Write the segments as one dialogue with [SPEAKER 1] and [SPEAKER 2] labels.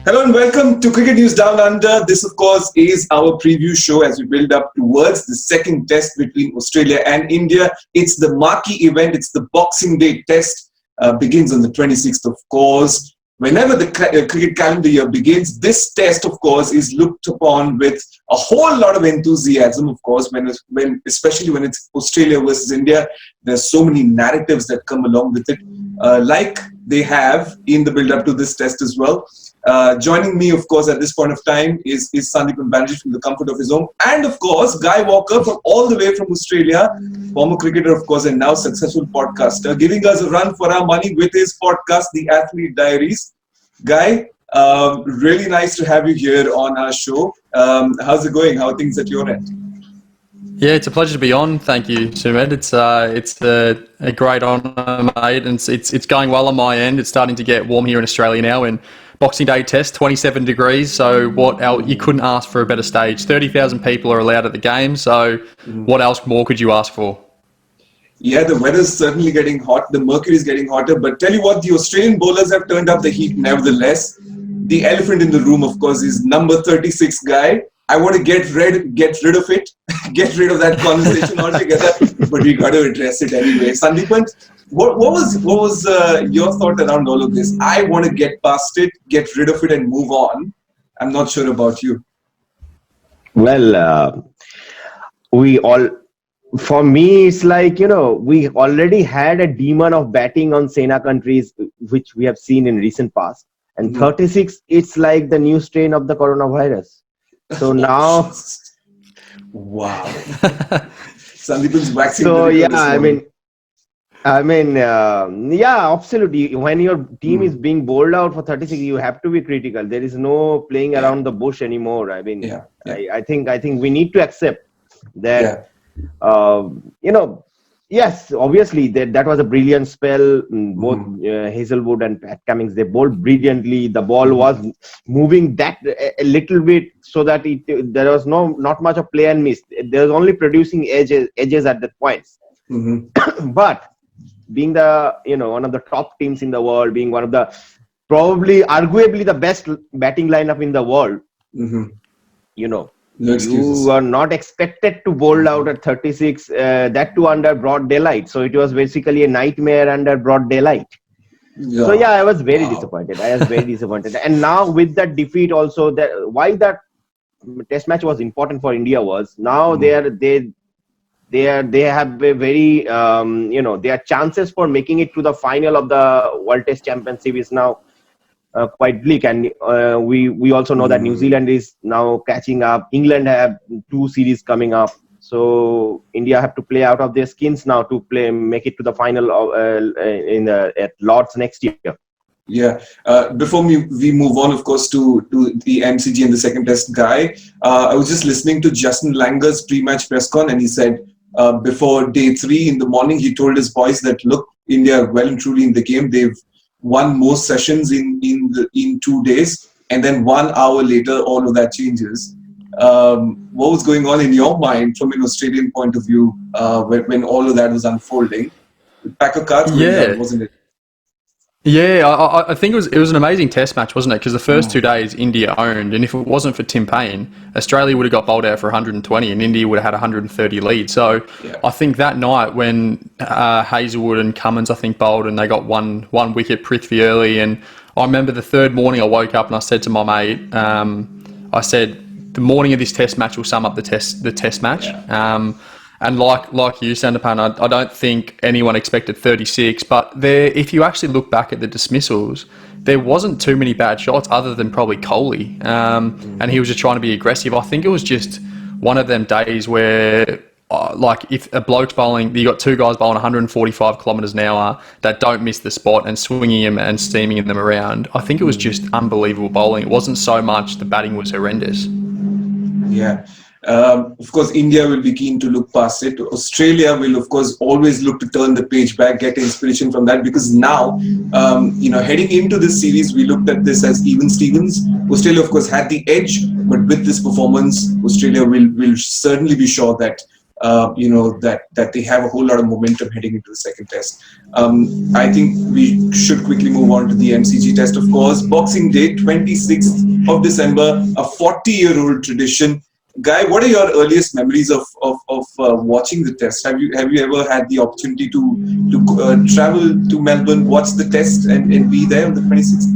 [SPEAKER 1] Hello and welcome to Cricket News Down Under. This, of course, is our preview show as we build up towards the second test between Australia and India. It's the marquee event. It's the Boxing Day test. Begins on the 26th, of course. Whenever the cricket calendar year begins, this test, of course, is looked upon with a whole lot of enthusiasm, of course, especially when it's Australia versus India. There's so many narratives that come along with it, like they have in the build-up to this test as well. Joining me, of course, at this point of time is Sandipan Banerjee from the comfort of his home. And, of course, Guy Walker from all the way from Australia, former cricketer, of course, and now successful podcaster, giving us a run for our money with his podcast, The Athlete Diaries. Guy, really nice to have you here on our show. How's it going? How are things at your end?
[SPEAKER 2] Yeah, it's a pleasure to be on. Thank you, Sumedh. It's a great honour, mate, and it's going well on my end. It's starting to get warm here in Australia now, and Boxing Day test, 27 degrees. So you couldn't ask for a better stage. 30,000 people are allowed at the game. So what else more could you ask for?
[SPEAKER 1] Yeah, the weather's certainly getting hot. The mercury's getting hotter. But tell you what, the Australian bowlers have turned up the heat nevertheless. The elephant in the room, of course, is number 36 Guy. I want to get rid of it, get rid of that conversation altogether, but we got to address it anyway. Sandipan, what was your thought around all of this? I want to get past it, get rid of it, and move on. I'm not sure about you.
[SPEAKER 3] Well, for me, it's like, we already had a demon of batting on Sena countries, which we have seen in recent past. And 36, it's like the new strain of the coronavirus. So now,
[SPEAKER 1] wow. Sandipan's waxing.
[SPEAKER 3] So yeah, yeah, absolutely. When your team is being bowled out for 36, you have to be critical. There is no playing around the bush anymore. I think we need to accept that. Yes, obviously that was a brilliant spell. Both Hazelwood and Pat Cummins, they bowled brilliantly. The ball was moving that a little bit so that there was not much of play and miss. There was only producing edges at that points. But being one of the top teams in the world, being one of the arguably the best batting lineup in the world, you are not expected to bowl out at 36, that too under broad daylight. So it was basically a nightmare under broad daylight. Yeah. So yeah, I was very disappointed. And now with that defeat also, why that test match was important for India was now they have a very their chances for making it to the final of the World Test Championship is now quite bleak, and we also know that New Zealand is now catching up. England have 2 series coming up, so India have to play out of their skins now to make it to the final at Lord's next year.
[SPEAKER 1] Yeah. Before we move on, of course, to the MCG and the second test, Guy, I was just listening to Justin Langer's pre-match press con, and he said before day 3 in the morning, he told his boys that look, India are well and truly in the game. They've won more sessions in 2 days, and then 1 hour later all of that changes. What was going on in your mind from an Australian point of view when all of that was unfolding? Pack of cards, wasn't it?
[SPEAKER 2] Yeah, I think it was an amazing test match, wasn't it? Because the first 2 days India owned, and if it wasn't for Tim Payne, Australia would have got bowled out for 120 and India would have had 130 lead. So I think that night when Hazelwood and Cummins, I think, bowled and they got one wicket Prithvi early, and I remember the third morning I woke up and I said to my mate, I said, the morning of this test match will sum up the test match. Yeah. And like you, Sandipan, I don't think anyone expected 36, but if you actually look back at the dismissals, there wasn't too many bad shots other than probably Kohlis, and he was just trying to be aggressive. I think it was just one of them days where, if a bloke's bowling, you got 2 guys bowling 145 kilometres an hour that don't miss the spot and swinging them and steaming them around. I think it was just unbelievable bowling. It wasn't so much the batting was horrendous.
[SPEAKER 1] Yeah. Of course, India will be keen to look past it. Australia will, of course, always look to turn the page back, get inspiration from that, because now, heading into this series, we looked at this as even Stevens. Australia, of course, had the edge, but with this performance, Australia will certainly be sure that that they have a whole lot of momentum heading into the second test. I think we should quickly move on to the MCG test, of course. Boxing Day, 26th of December, a 40-year-old tradition. Guy, what are your earliest memories of watching the test? Have you ever had the opportunity to travel to Melbourne, watch the test, and be there on the 26th?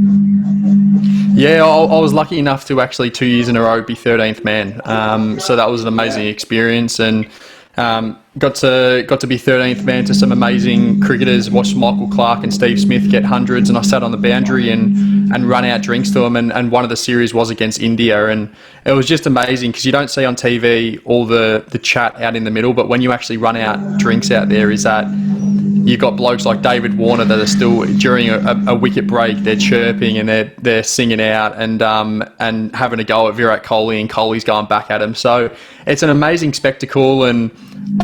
[SPEAKER 2] Yeah, I was lucky enough to actually 2 years in a row be 13th man. So that was an amazing experience, and got to be 13th man to some amazing cricketers. Watched Michael Clarke and Steve Smith get hundreds, and I sat on the boundary and run out drinks to them. And one of the series was against India, and it was just amazing because you don't see on TV all the chat out in the middle, but when you actually run out drinks out there, is that you've got blokes like David Warner that are still, during a wicket break, they're chirping and they're singing out and having a go at Virat Kohli, and Kohli's going back at him. So it's an amazing spectacle, and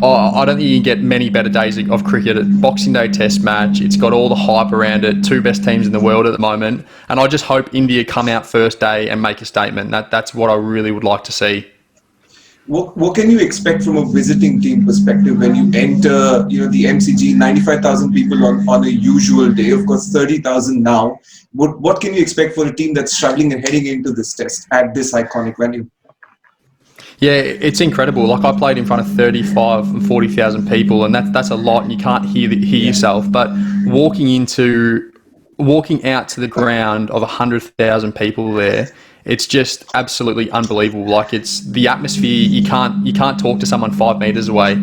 [SPEAKER 2] I don't think you can get many better days of cricket. Boxing Day Test match, it's got all the hype around it. Two best teams in the world at the moment, and I just hope India come out first day and make a statement. That's what I really would like to see.
[SPEAKER 1] What can you expect from a visiting team perspective when you enter, the MCG? 95,000 people on a usual day, of course 30,000 now. What can you expect for a team that's struggling and heading into this test at this iconic venue?
[SPEAKER 2] Yeah, it's incredible. Like, I played in front of 35 and 40,000 people, and that's a lot, and you can't hear yourself. But walking out to the ground of 100,000 people there, it's just absolutely unbelievable. Like, it's the atmosphere. You can't talk to someone 5 meters away.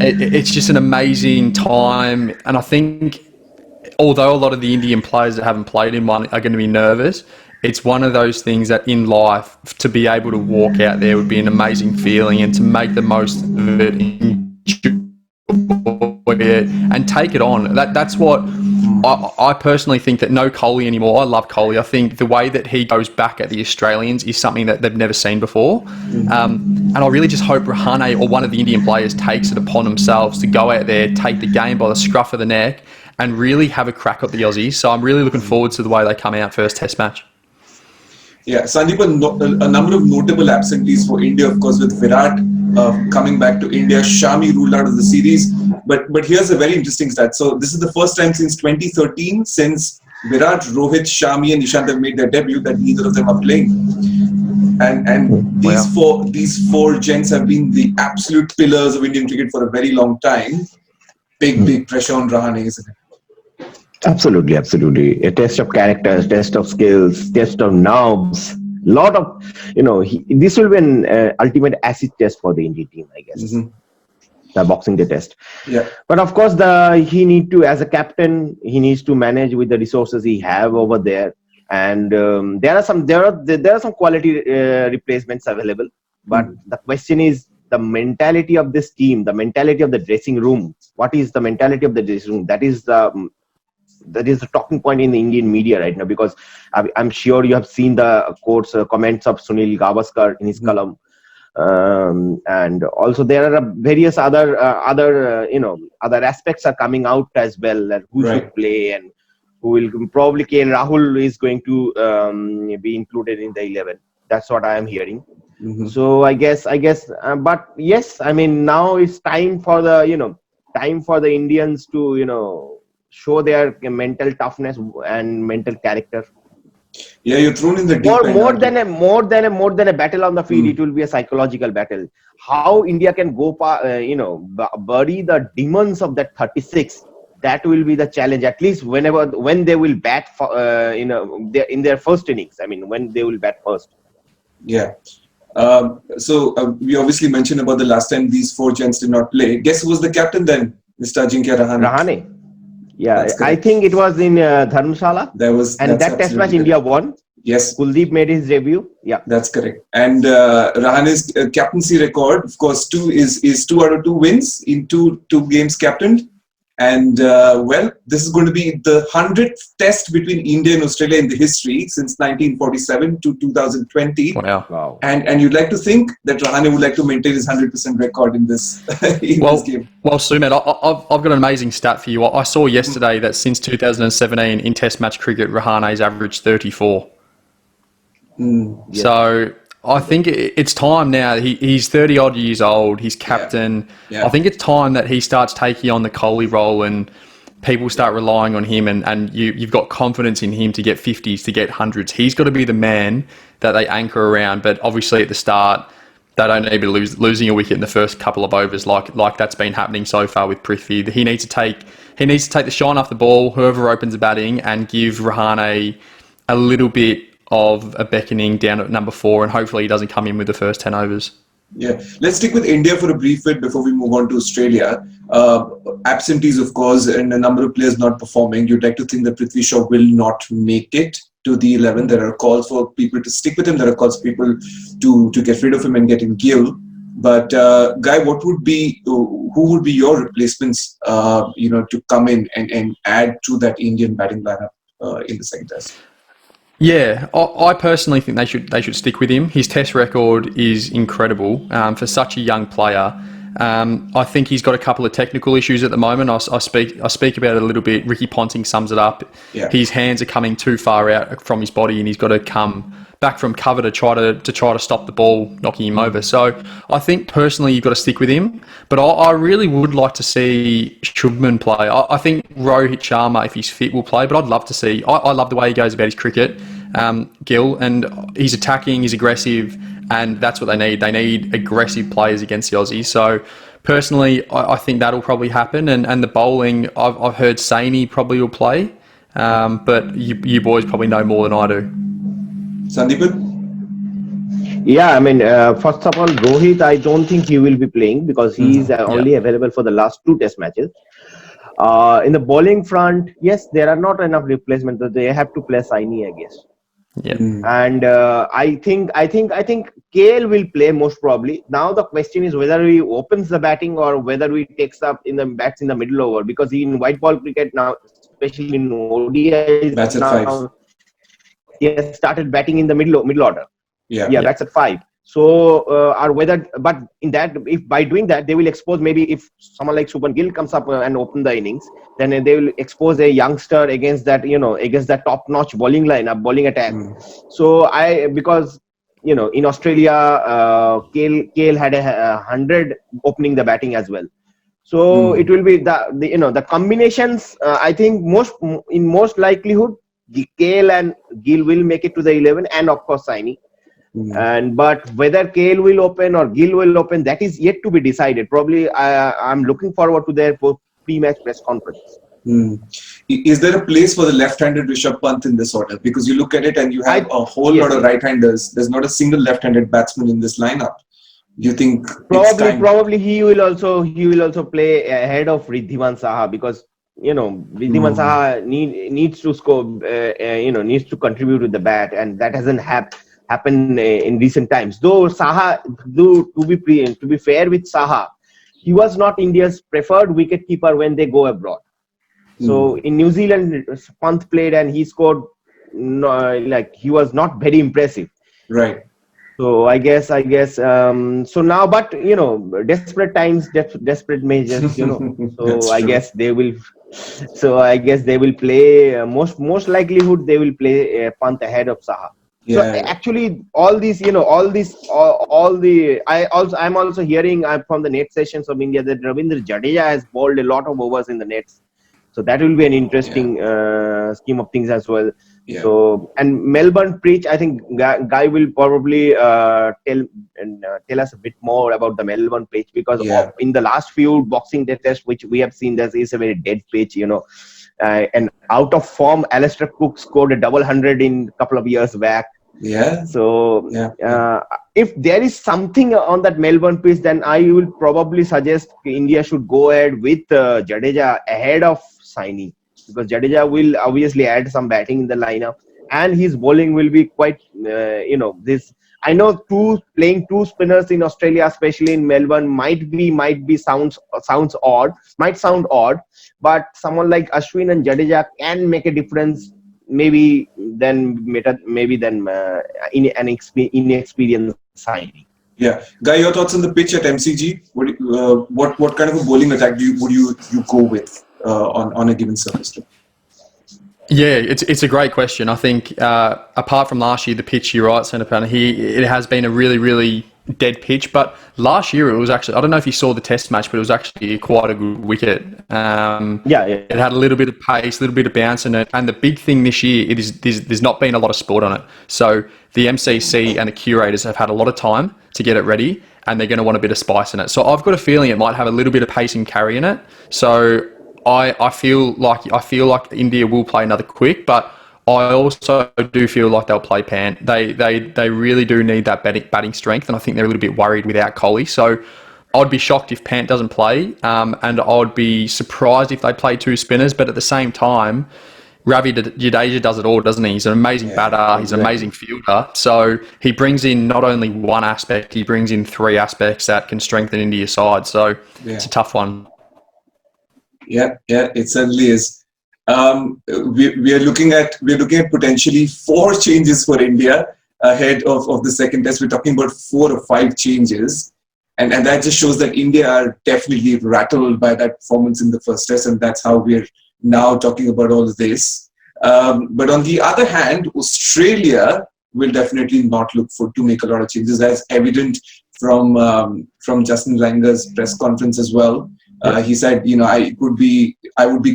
[SPEAKER 2] It's just an amazing time, and I think although a lot of the Indian players that haven't played in one are going to be nervous, it's one of those things that in life, to be able to walk out there would be an amazing feeling, and to make the most of it, enjoy it, and take it on. That's what I personally think, that no Kohli anymore. I love Kohli. I think the way that he goes back at the Australians is something that they've never seen before. And I really just hope Rahane or one of the Indian players takes it upon themselves to go out there, take the game by the scruff of the neck, and really have a crack at the Aussies. So I'm really looking forward to the way they come out first test match.
[SPEAKER 1] Yeah, Sandipan, a number of notable absentees for India, of course, with Virat coming back to India. Shami ruled out of the series. But here's a very interesting stat. So this is the first time since 2013, since Virat, Rohit, Shami and Ishant have made their debut, that neither of them are playing. And these four gents have been the absolute pillars of Indian cricket for a very long time. Big pressure on Rahane, isn't it?
[SPEAKER 3] Absolutely. A test of characters, test of skills, test of nerves. Lot of, this will be an ultimate acid test for the Indian team, I guess. Mm-hmm. The Boxing Day test. Yeah. But of course, he need to, as a captain, he needs to manage with the resources he have over there. And there are some quality replacements available. But the question is the mentality of this team, the mentality of the dressing room. What is the mentality of the dressing room? That is the talking point in the Indian media right now, because I'm sure you have seen the comments of Sunil Gavaskar in his column, and also there are various other aspects are coming out as well, that who should play and who will probably KL Rahul is going to be included in the 11. That's what I am hearing. Mm-hmm. So I guess, but yes, I mean, now it's time for the Indians to show their mental toughness and mental character.
[SPEAKER 1] Yeah, you're thrown in the deep end.
[SPEAKER 3] More than a battle on the field, it will be a psychological battle. How India can go, bury the demons of that 36. That will be the challenge. At least when they will bat, in their first innings. I mean, when they will bat first.
[SPEAKER 1] Yeah. So we obviously mentioned about the last time these four gents did not play. Guess who was the captain then, Mr. Ajinkya Rahane?
[SPEAKER 3] Rahane. Yeah, I think it was in Dharamshala. That test match India won.
[SPEAKER 1] Yes.
[SPEAKER 3] Kuldeep made his debut. Yeah.
[SPEAKER 1] That's correct. And Rahane's captaincy record, of course, 2 out of 2 wins in two games captained. And this is going to be the 100th test between India and Australia in the history since 1947 to 2020.
[SPEAKER 2] Wow.
[SPEAKER 1] And you'd like to think that Rahane would like to maintain his 100% record in this this game.
[SPEAKER 2] Well, Sumedh, I've got an amazing stat for you. I saw yesterday that since 2017 in Test match cricket, Rahane's averaged 34. So I think it's time now. He's 30 odd years old. He's captain.
[SPEAKER 1] Yeah.
[SPEAKER 2] I think it's time that he starts taking on the Kohli role and people start relying on him, and you've got confidence in him to get 50s, to get 100s. He's got to be the man that they anchor around. But obviously at the start, they don't need to be losing a wicket in the first couple of overs like that's been happening so far with Prithvi. He needs to take the shine off the ball, whoever opens the batting, and give Rahane a little bit of a beckoning down at number 4, and hopefully he doesn't come in with the first 10 overs.
[SPEAKER 1] Yeah, let's stick with India for a brief bit before we move on to Australia. Absentees, of course, and a number of players not performing. You'd like to think that Prithvi Shaw will not make it to the 11. There are calls for people to stick with him. There are calls for people to get rid of him and get in Gill. But Guy, who would be your replacements? To come in and add to that Indian batting lineup in the second test.
[SPEAKER 2] Yeah, I personally think they should stick with him. His test record is incredible for such a young player. I think he's got a couple of technical issues at the moment. I speak about it a little bit. Ricky Ponting sums it up.
[SPEAKER 1] Yeah.
[SPEAKER 2] His hands are coming too far out from his body, and he's got to come back from cover to try to stop the ball knocking him over. So I think personally you've got to stick with him. But I really would like to see Shubman play. I think Rohit Sharma, if he's fit, will play. But I'd love to see. I love the way he goes about his cricket, Gill, and he's attacking, he's aggressive, and that's what they need. They need aggressive players against the Aussies. So personally, I think that'll probably happen. And the bowling, I've heard Saini probably will play. But you boys probably know more than I do.
[SPEAKER 1] Sandipan?
[SPEAKER 3] Yeah, I mean, first of all, Rohit, I don't think he will be playing because he's only available for the last 2 test matches. In the bowling front, yes, there are not enough replacements. They have to play Saini, I guess.
[SPEAKER 2] Yeah.
[SPEAKER 3] And I think KL will play most probably. Now the question is whether he opens the batting or whether he takes up in the bats in the middle over, because in white ball cricket now, especially in ODI,
[SPEAKER 1] Bats at 5.
[SPEAKER 3] He has started batting in the middle order.
[SPEAKER 1] Yeah.
[SPEAKER 3] Bats at 5. So, but in that, if by doing that, they will expose, maybe if someone like Shubman Gill comes up and open the innings, then they will expose a youngster against that, against that top-notch bowling bowling attack. So because in Australia, KL had 100 opening the batting as well. So it will be the combinations. I think most likelihood, KL and Gill will make it to the 11, and of course Saini. But whether KL will open or Gill will open, that is yet to be decided. Probably I'm looking forward to their pre-match press conference.
[SPEAKER 1] Is there a place for the left-handed Rishabh Pant in this order? Because you look at it and you have a whole lot of right-handers. There's not a single left-handed batsman in this lineup. Do you think
[SPEAKER 3] probably he will also play ahead of Riddhiman Saha, because Riddhiman Saha needs to score, needs to contribute with the bat, and that hasn't happened in recent times. Though Saha, to be fair with Saha, he was not India's preferred wicketkeeper when they go abroad. So in New Zealand, Pant played and he scored. He was not very impressive.
[SPEAKER 1] Right.
[SPEAKER 3] So I guess. So now, but desperate times, desperate measures. So I guess they will. So I guess they will play. Most likelihood they will play Pant ahead of Saha.
[SPEAKER 1] Yeah.
[SPEAKER 3] So actually, I'm also hearing from the net sessions of India that Ravindra Jadeja has bowled a lot of overs in the nets. So that will be an interesting scheme of things as well.
[SPEAKER 1] Yeah.
[SPEAKER 3] So, and Melbourne pitch, I think Guy will probably tell us a bit more about the Melbourne pitch, because in the last few Boxing Day tests which we have seen, there is a very dead pitch, and out of form, Alistair Cook scored a double 100 in a couple of years back.
[SPEAKER 1] Yeah.
[SPEAKER 3] So if there is something on that Melbourne pitch, then I will probably suggest India should go ahead with Jadeja ahead of Saini, because Jadeja will obviously add some batting in the lineup, and his bowling will be quite, this. I know playing 2 spinners in Australia, especially in Melbourne, might sound odd, but someone like Ashwin and Jadeja can make a difference. Maybe then in an inexperienced Saini.
[SPEAKER 1] Yeah, Guy, your thoughts on the pitch at MCG? What kind of a bowling attack would you go with on a given surface?
[SPEAKER 2] Yeah, it's a great question. I think apart from last year, the pitch, you're right, Sandipan, it has been a really, really dead pitch. But last year it was actually, I don't know if you saw the test match, but it was actually quite a good wicket.
[SPEAKER 3] Yeah.
[SPEAKER 2] It had a little bit of pace, a little bit of bounce in it. And the big thing this year, there's not been a lot of sport on it. So the MCC and the curators have had a lot of time to get it ready, and they're going to want a bit of spice in it. So I've got a feeling it might have a little bit of pace and carry in it. So I feel like India will play another quick, but I also do feel like they'll play Pant. They really do need that batting strength, and I think they're a little bit worried without Kohli. So I'd be shocked if Pant doesn't play, and I'd be surprised if they play two spinners. But at the same time, Ravi Jadeja does it all, doesn't he? He's an amazing batter. He's an amazing fielder. So he brings in not only one aspect, he brings in three aspects that can strengthen India's side. So it's a tough one.
[SPEAKER 1] Yeah, it certainly is. We are looking at potentially 4 changes for India ahead of the second test. We're talking about 4 or 5 changes, and that just shows that India are definitely rattled by that performance in the first test, and that's how we're now talking about all of this. But on the other hand, Australia will definitely not look to make a lot of changes. That's evident from Justin Langer's press conference as well. He said, I would be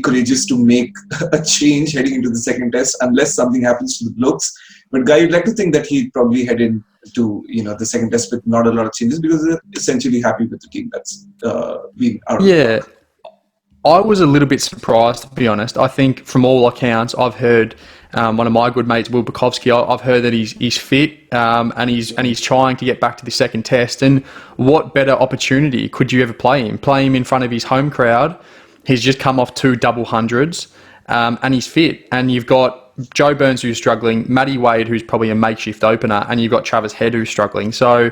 [SPEAKER 1] courageous to make a change heading into the second test unless something happens to the blokes. But Guy, you'd like to think that he'd probably head into the second test with not a lot of changes because they're essentially happy with the team that's been out.
[SPEAKER 2] Yeah, I was a little bit surprised, to be honest. I think from all accounts, I've heard one of my good mates, Will Bukovski, I've heard that he's fit and he's trying to get back to the second test. And what better opportunity could you ever play him? Play him in front of his home crowd. He's just come off 2 double hundreds and he's fit. And you've got Joe Burns who's struggling, Matty Wade who's probably a makeshift opener, and you've got Travis Head who's struggling. So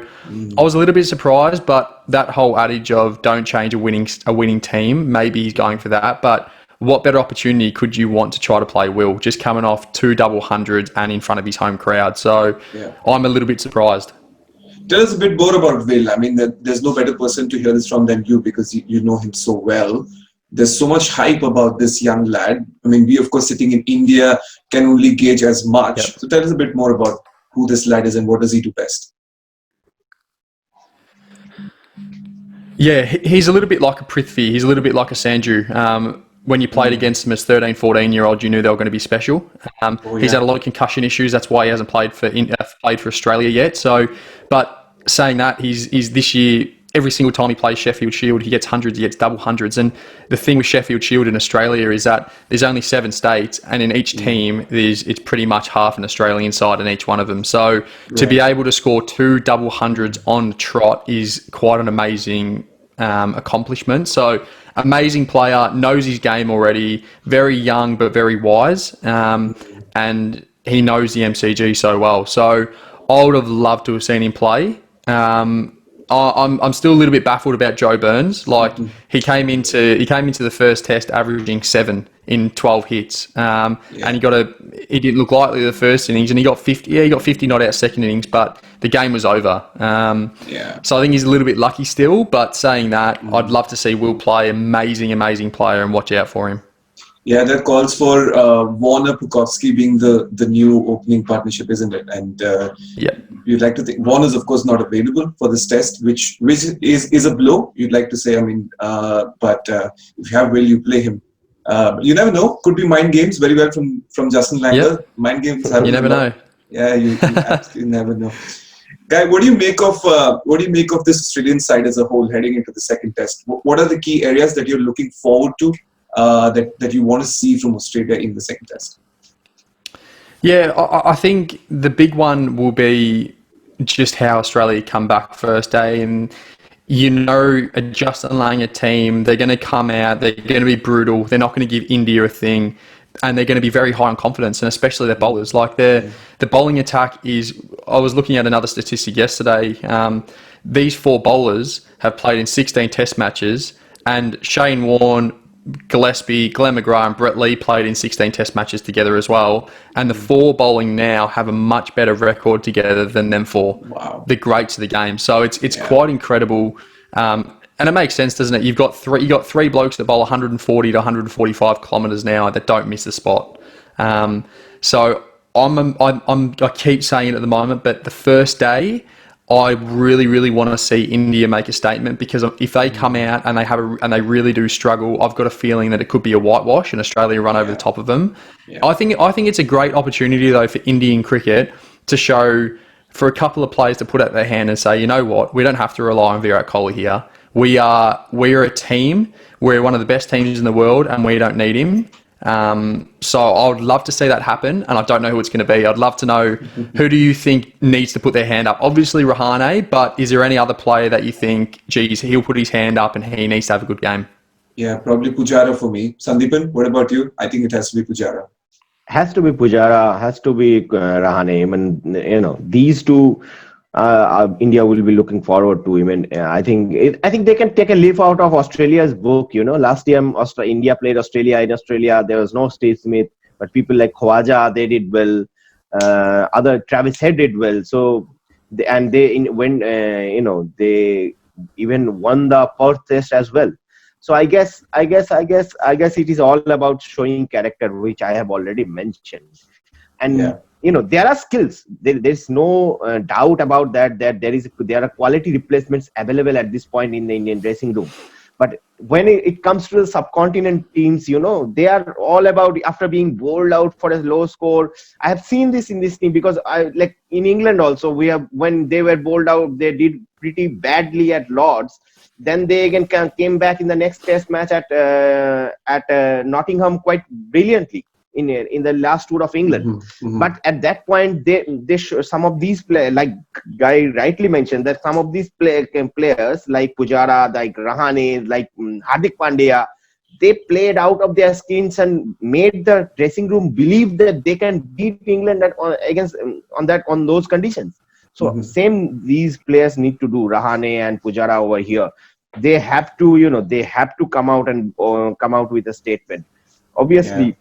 [SPEAKER 2] I was a little bit surprised, but that whole adage of don't change a winning team, maybe he's going for that. But what better opportunity could you want to try to play Will, just coming off 2 double hundreds and in front of his home crowd? So I'm a little bit surprised.
[SPEAKER 1] Tell us a bit more about Will. I mean, there's no better person to hear this from than you because you know him so well. There's so much hype about this young lad. I mean, we, of course, sitting in India, can only gauge as much. Yep. So tell us a bit more about who this lad is and what does he do best.
[SPEAKER 2] Yeah, he's a little bit like a Prithvi. He's a little bit like a Sanju. When you played against him as 13, 14-year-old, you knew they were going to be special. He's had a lot of concussion issues. That's why he hasn't played for Australia yet. So, but saying that, he's this year, every single time he plays Sheffield Shield, he gets hundreds, he gets double hundreds. And the thing with Sheffield Shield in Australia is that there's only 7 states, and in each team, it's pretty much half an Australian side in each one of them. So to be able to score 2 double hundreds on trot is quite an amazing accomplishment. So amazing player, knows his game already, very young but very wise, and he knows the MCG so well. So I would have loved to have seen him play. I'm still a little bit baffled about Joe Burns. Like he came into the first test averaging 7 in 12 hits, and he didn't look likely the first innings, and he got 50. Yeah, he got 50 not out second innings, but the game was over. So I think he's a little bit lucky still. But saying that, I'd love to see Will play. Amazing player, and watch out for him.
[SPEAKER 1] Yeah, that calls for Warner Pukovsky being the new opening partnership, isn't it? And you'd like to think Warner's, of course, not available for this test, which is a blow. You'd like to say, I mean, but if you have Will, you play him. You never know. Could be mind games. Very well from Justin Langer.
[SPEAKER 2] Yep.
[SPEAKER 1] Mind games.
[SPEAKER 2] You never know.
[SPEAKER 1] Yeah, you absolutely never know. Guy, what do you make of this Australian side as a whole heading into the second test? What are the key areas that you're looking forward to? That you want to see from Australia in the second test?
[SPEAKER 2] Yeah, I think the big one will be just how Australia come back first day. And, a Justin Langer team, they're going to come out, they're going to be brutal, they're not going to give India a thing, and they're going to be very high on confidence, and especially their bowlers. Like the bowling attack is, I was looking at another statistic yesterday, these 4 bowlers have played in 16 test matches, and Shane Warne, Gillespie, Glenn McGrath and Brett Lee played in 16 test matches together as well. And the 4 bowling now have a much better record together than them 4.
[SPEAKER 1] Wow.
[SPEAKER 2] The greats of the game. So it's quite incredible. And it makes sense, doesn't it? You've got 3 blokes that bowl 140 to 145 kilometres an hour that don't miss the spot. So I keep saying it at the moment, but the first day, I really, really want to see India make a statement, because if they come out and they really do struggle, I've got a feeling that it could be a whitewash and Australia run over the top of them. Yeah. I think it's a great opportunity though for Indian cricket to show, for a couple of players to put out their hand and say, you know what, we don't have to rely on Virat Kohli here. We are a team. We're one of the best teams in the world, and we don't need him. So I would love to see that happen, and I don't know who it's going to be. I'd love to know, who do you think needs to put their hand up? Obviously Rahane, but is there any other player that you think, geez, he'll put his hand up and he needs to have a good game?
[SPEAKER 1] Yeah, probably Pujara for me. Sandipan, what about you? I think it has to be Pujara.
[SPEAKER 3] Has to be Pujara, has to be Rahane. I mean, these two, India will be looking forward to him, and I think they can take a leaf out of Australia's book. Last year India played Australia in Australia. There was no Steve Smith, but people like Khawaja, they did well. Other Travis Head did well. So they even won the Perth Test as well. So I guess it is all about showing character, which I have already mentioned. And there are skills. There's no doubt about that. That there are quality replacements available at this point in the Indian dressing room. But when it comes to the subcontinent teams, they are all about, after being bowled out for a low score. I have seen this in this team, because like in England also, when they were bowled out, they did pretty badly at Lords. Then they again came back in the next Test match at Nottingham quite brilliantly in the last tour of England. But at that point, some of these players, like Guy rightly mentioned, that some of these players like Pujara, like Rahane, like Hardik Pandya, they played out of their skins and made the dressing room believe that they can beat England on those conditions. So same these players need to do, Rahane and Pujara over here. They have to come out and come out with a statement. Obviously. Yeah.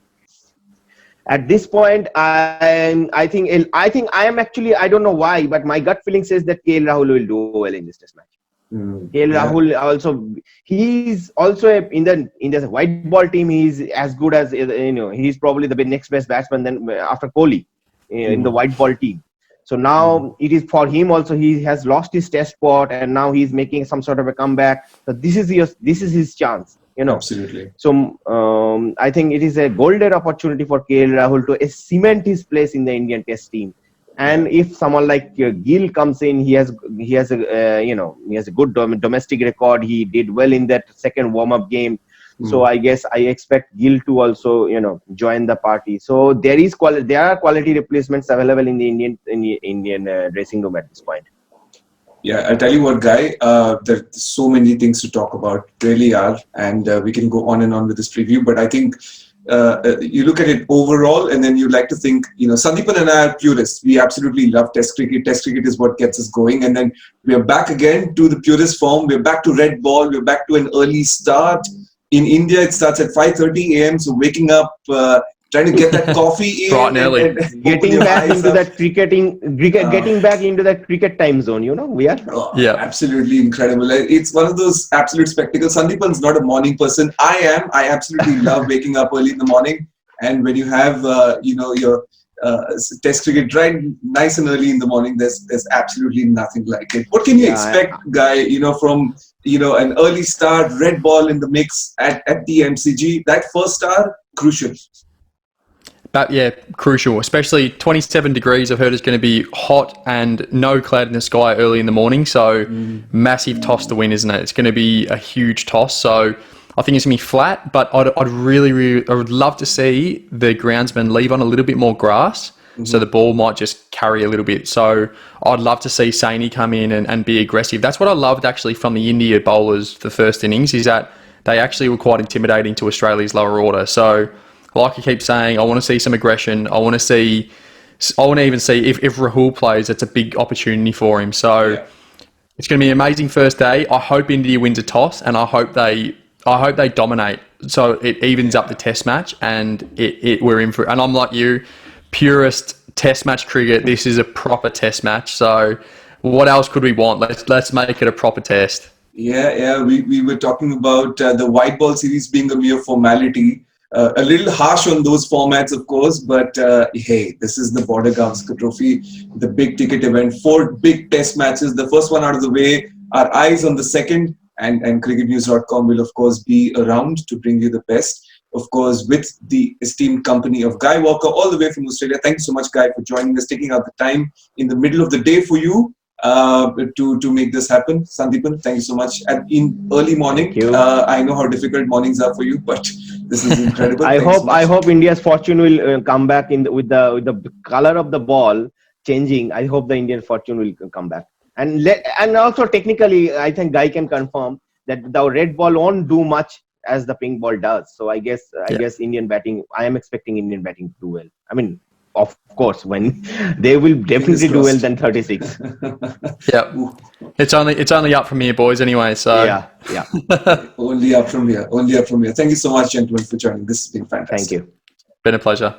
[SPEAKER 3] At this point, I think I am actually, I don't know why, but my gut feeling says that KL Rahul will do well in this Test match. KL Rahul also, he's also in the white ball team. He's as good as he's probably the next best batsman then after Kohli in the white ball team. So now it is for him also. He has lost his Test spot, and now he's making some sort of a comeback. So this is his chance.
[SPEAKER 1] Absolutely.
[SPEAKER 3] So I think it is a golden opportunity for KL Rahul to cement his place in the Indian Test team. And if someone like Gill comes in, he has a good domestic record. He did well in that second warm-up game. So I expect Gill to also join the party. So there are quality replacements available in the Indian dressing room at this point.
[SPEAKER 1] Yeah, I'll tell you what, Guy, there's so many things to talk about, really are, and we can go on and on with this preview, but I think you look at it overall, and then you like to think, Sandipan and I are purists. We absolutely love Test cricket. Test cricket is what gets us going, and then we are back again to the purist form. We're back to red ball. We're back to an early start. In India, it starts at 5:30 a.m., so waking up, trying to get that coffee in,
[SPEAKER 2] bright and early,
[SPEAKER 3] getting back into that getting back into that cricket time zone. We are
[SPEAKER 1] absolutely incredible. It's one of those absolute spectacles. Sandipan's not a morning person. I am. I absolutely love waking up early in the morning, and when you have your Test cricket right nice and early in the morning, there's absolutely nothing like it. What can you expect, Guy? From an early start, red ball in the mix at the MCG. That first star, crucial.
[SPEAKER 2] But yeah, crucial, especially 27 degrees. I've heard it's going to be hot and no cloud in the sky early in the morning. So massive toss to win, isn't it? It's going to be a huge toss. So I think it's going to be flat, but I would love to see the groundsman leave on a little bit more grass. So the ball might just carry a little bit. So I'd love to see Saini come in and be aggressive. That's what I loved actually from the India bowlers the first innings, is that they actually were quite intimidating to Australia's lower order. So like I keep saying, I want to see some aggression. I want to even see if Rahul plays, it's a big opportunity for him. So it's going to be an amazing first day. I hope India wins a toss, and I hope they dominate. So it evens up the Test match, and we're in for. And I'm like you, purist Test match cricket. This is a proper Test match. So what else could we want? Let's make it a proper Test.
[SPEAKER 1] Yeah. We were talking about the white ball series being a mere formality. A little harsh on those formats, of course, but hey, this is the Border Gavaskar Trophy, the big ticket event. 4 big test matches. The first one out of the way. Our eyes on the second, and cricketnews.com will, of course, be around to bring you the best. Of course, with the esteemed company of Guy Walker, all the way from Australia. Thank you so much, Guy, for joining us, taking out the time in the middle of the day for you to make this happen. Sandipan, thank you so much. And in early morning, I know how difficult mornings are for you, but this is incredible.
[SPEAKER 3] I hope India's fortune will come back with the color of the ball changing. I hope the Indian fortune will come back. And also technically, I think Guy can confirm that the red ball won't do much as the pink ball does. So I guess Indian batting. I am expecting Indian batting to do well. I mean, of course, when they will definitely do well than 36.
[SPEAKER 2] Yeah, it's only up from here, boys. Anyway, so
[SPEAKER 3] yeah.
[SPEAKER 1] Only up from here. Only up from here. Thank you so much, gentlemen, for joining. This has been fantastic.
[SPEAKER 3] Thank you.
[SPEAKER 2] Been a pleasure.